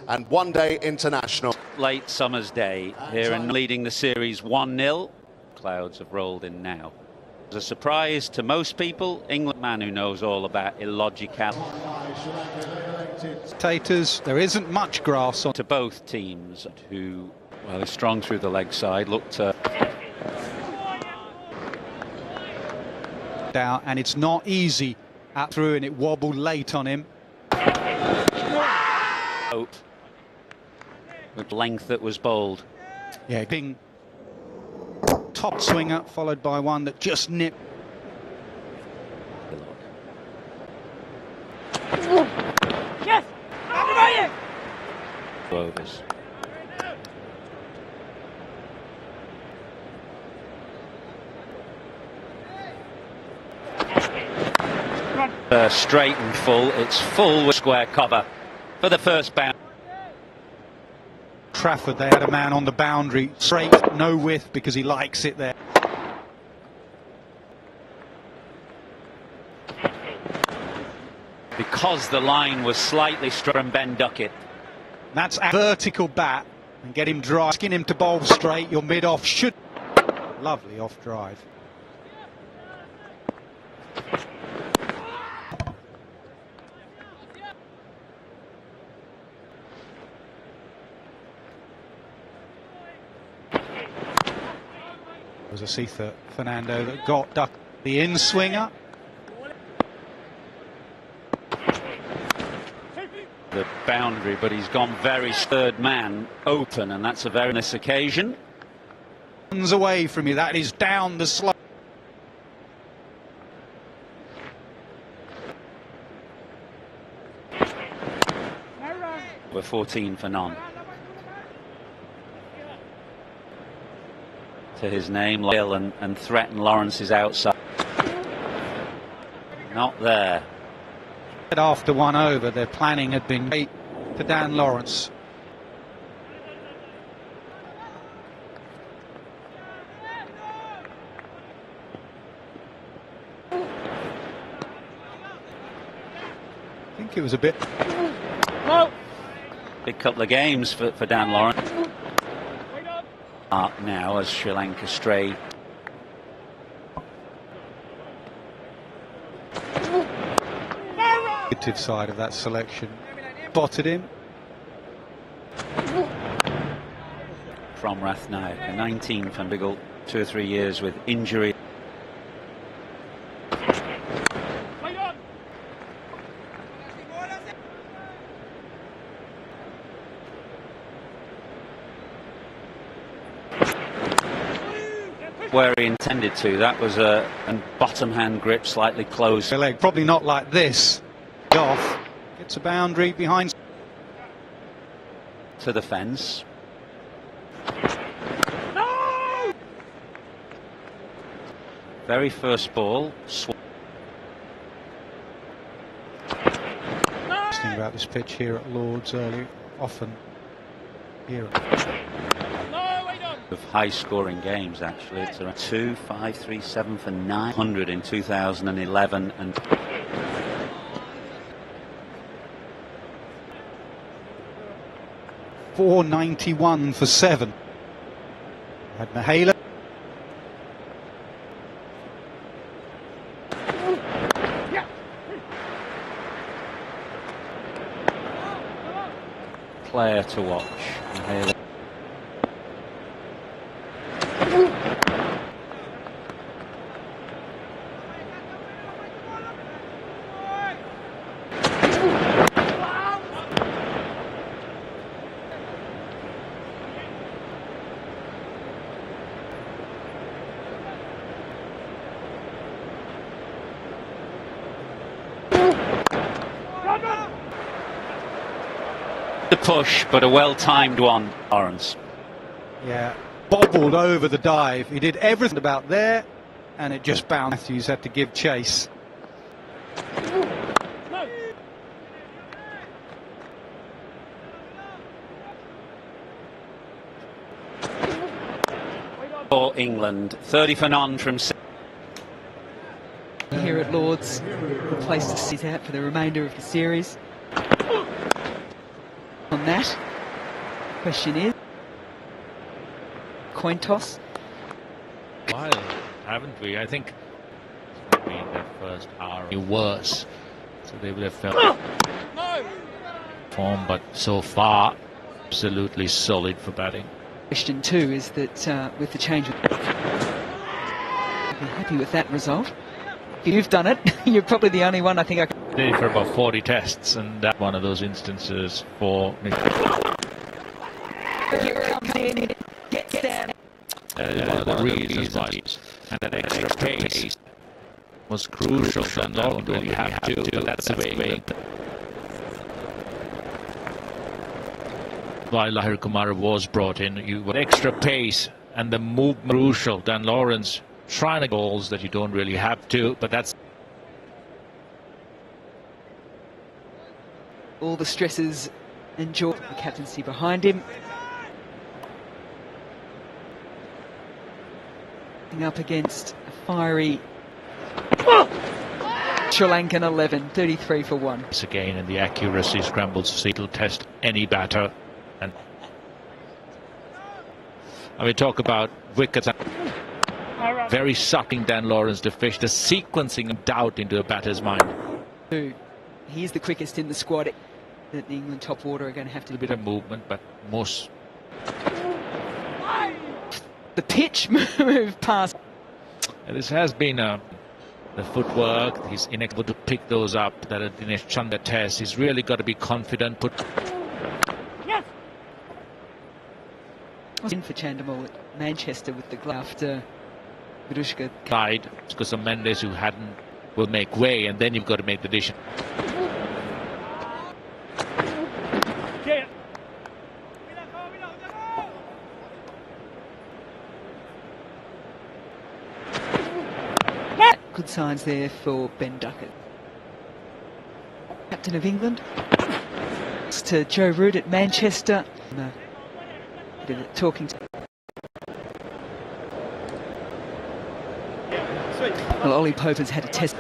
and one-day international. Late summer's day here and leading the series 1-0. Clouds have rolled in now. As a surprise to most people, England man who knows all about illogical. Taters, there isn't much grass on. To both teams who, well, are strong through the leg side, looked down, and it's not easy out through, and it wobbled late on him. With length that was bold. Yeah, being top swinger, followed by one that just nipped. Yes! Overs. Straight and full. It's full with square cover for the first bound. Trafford, they had a man on the boundary, straight, no width, because he likes it there. Because the line was slightly straight from Ben Duckett. That's a vertical bat, and get him dry, asking him to bowl straight. Your mid-off should. Lovely off drive. It was a Sitha Fernando that got Duck, the in-swinger. The boundary, but he's gone very third man open, and that's a very nice occasion. Runs away from you, that is down the slope. We're 14 for none. To his name, and threaten Lawrence's outside. Not there. After 1 over, their planning had been great to Dan Lawrence. I think it was a bit. Big couple of games for Dan Lawrence. Now as Sri Lanka stray. Negative side of that selection. Spotted him. From Rathnaik, a 19 from Biggle, 2 or 3 years with injury. Where he intended to, that was a bottom hand grip, slightly closed. Leg, probably not like this. Off, gets a boundary behind. To the fence. No! Very first ball. Thinking about this pitch here at Lord's earlier, often here. Of high scoring games, actually. It's around 2, 5, 3, 7 for 900 in 2011 and 491 for 7. Had Mahela. Player to watch. Mahela. The push, but a well-timed one, Lawrence. Yeah, bobbled over the dive. He did everything about there, and it just bounced. Matthews had to give chase. For England, 30 for none from. Here at Lord's, the place to sit out for the remainder of the series. on that. Question is, coin toss. While, haven't we? I think it's been their first hour worse, so they would have felt form, but so far absolutely solid for batting. Question two is that with the change, I'd be happy with that result. If you've done it, you're probably the only one I think I can. Did it for about 40 tests, and that's one of those instances for me. Here comes in, gets down. One of the reasons why, and that extra pace was crucial. And I don't really have to, but that's the way. While Lahir Kumar was brought in, you were extra pace and the movement crucial. Dan Lawrence trying to goals that you don't really have to, but that's All the stresses and joy, the captaincy behind him. Up against a fiery Sri Lankan 11, 33 for 1. It's again, and the accuracy scrambles will test any batter. And I mean, talk about wickets. Very sucking Dan Lawrence to fish the sequencing of doubt into a batter's mind. He's the quickest in the squad that the England top order are going to have to. A bit of movement, but most. The pitch move past. And this has been the footwork. He's unable to pick those up. That a Dinesh Chandra test. He's really got to be confident. Yes. In for Chandimal at Manchester with the glove after Virushka Died because of Mendes, who hadn't, will make way, and then you've got to make the decision. Good signs there for Ben Duckett. Captain of England. To Joe Root at Manchester. Talking to. Well, Ollie Pope has had a test.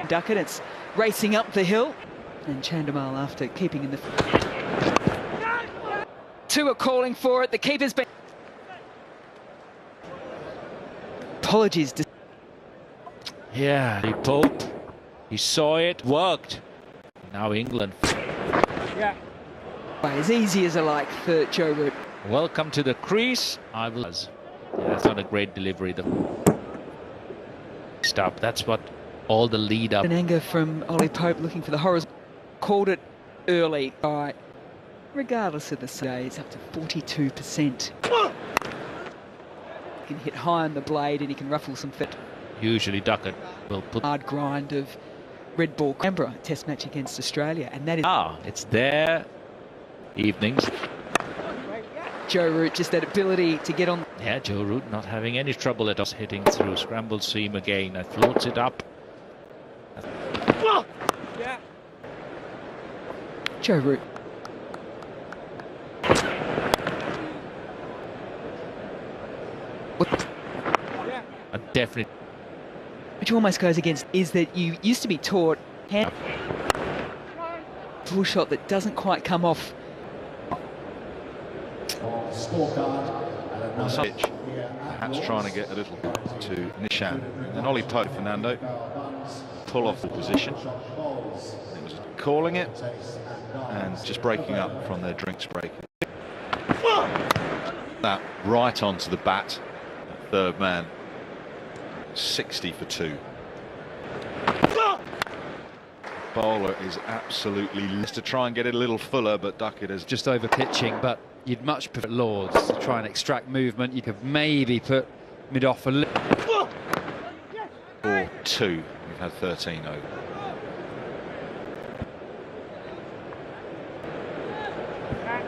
Duckett, it's racing up the hill. And Chandimal, after keeping in the. Two are calling for it. The keeper's been. Apologies. Yeah, Pope, he saw it, worked. Now England. Yeah. As easy as I like for Joe Root. Welcome to the crease. I was. Yeah, that's not a great delivery. The stop. That's what all the lead up. An anger from Ollie Pope looking for the horrors. Called it early. All right. Regardless of the say, it's up to 42%. He can hit high on the blade and he can ruffle some fit. Usually Duckett will put Hard grind of Red Ball Canberra test match against Australia, and that is it's their evenings. Joe Root, just that ability to get on. Yeah, Joe Root not having any trouble at us, hitting through scrambled seam again. That floats it up. Yeah. Joe Root. A definite. Which almost goes against is that you used to be taught hand full shot that doesn't quite come off. Pitch, perhaps trying to get a little to Nishan. And Ollie Pope, Fernando, pull off the position. It was calling it and just breaking up from their drinks break. That right onto the bat, third man. 60 for 2. Bowler is absolutely to try and get it a little fuller, but Duckett has just over pitching, but you'd much prefer Lords to try and extract movement. You could maybe put mid off a little. or 2. We've had 13 over.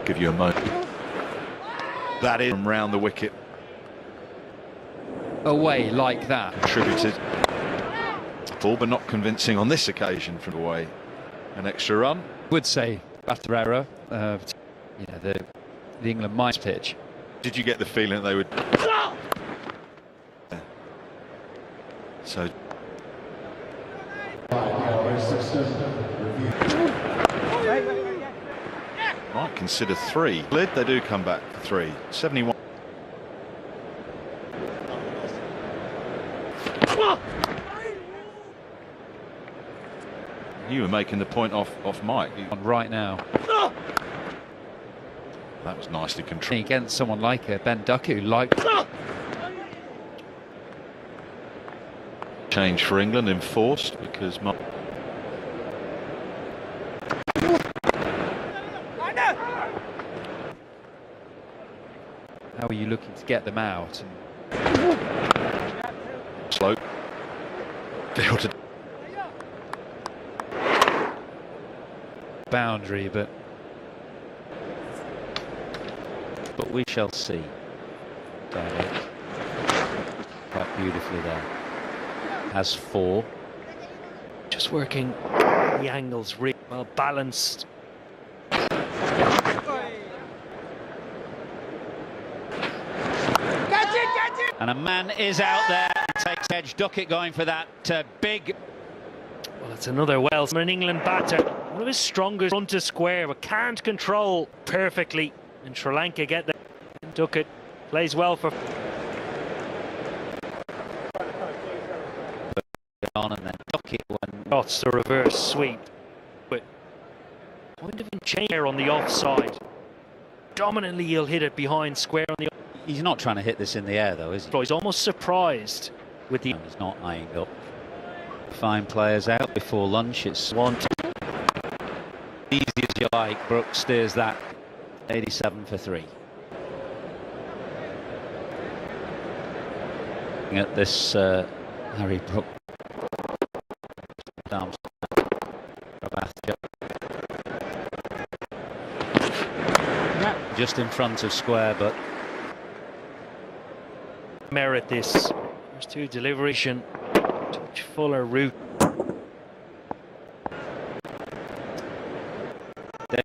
Give you a moment. That is from round the wicket. Away like that. Contributed. Full, but not convincing on this occasion from away. An extra run. Would say after error, you know, the England mice pitch. Did you get the feeling that they would? So. Might consider 3. They do come back for 3. 71. You were making the point off Mike. On right now. That was nicely controlled. Against someone like Ben Ducky, Change for England enforced because Mike. How are you looking to get them out? Slow. Filtered. Boundary, but we shall see. Direct. Quite beautifully there. Has 4. Just working the angles really well balanced. And a man is out there. Takes edge. Duckett going for that big. Well, it's another Welsh, an England batter. One of his strongest run to square, but can't control perfectly. And Sri Lanka get there. Duckett plays well for. On and then Duckett when. Shots the reverse sweep. But point of change on the offside. Dominantly, he'll hit it behind square on the. He's not trying to hit this in the air though, is he? He's almost surprised with the. He's not eyeing up. Fine players out before lunch. It's 1. Easy as you like. Brooks steers that. 87 for 3. At this Harry Brook. Just in front of square, but merit this. There's 2 deliberation. Touch fuller route.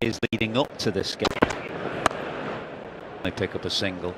Days leading up to this game. They pick up a single.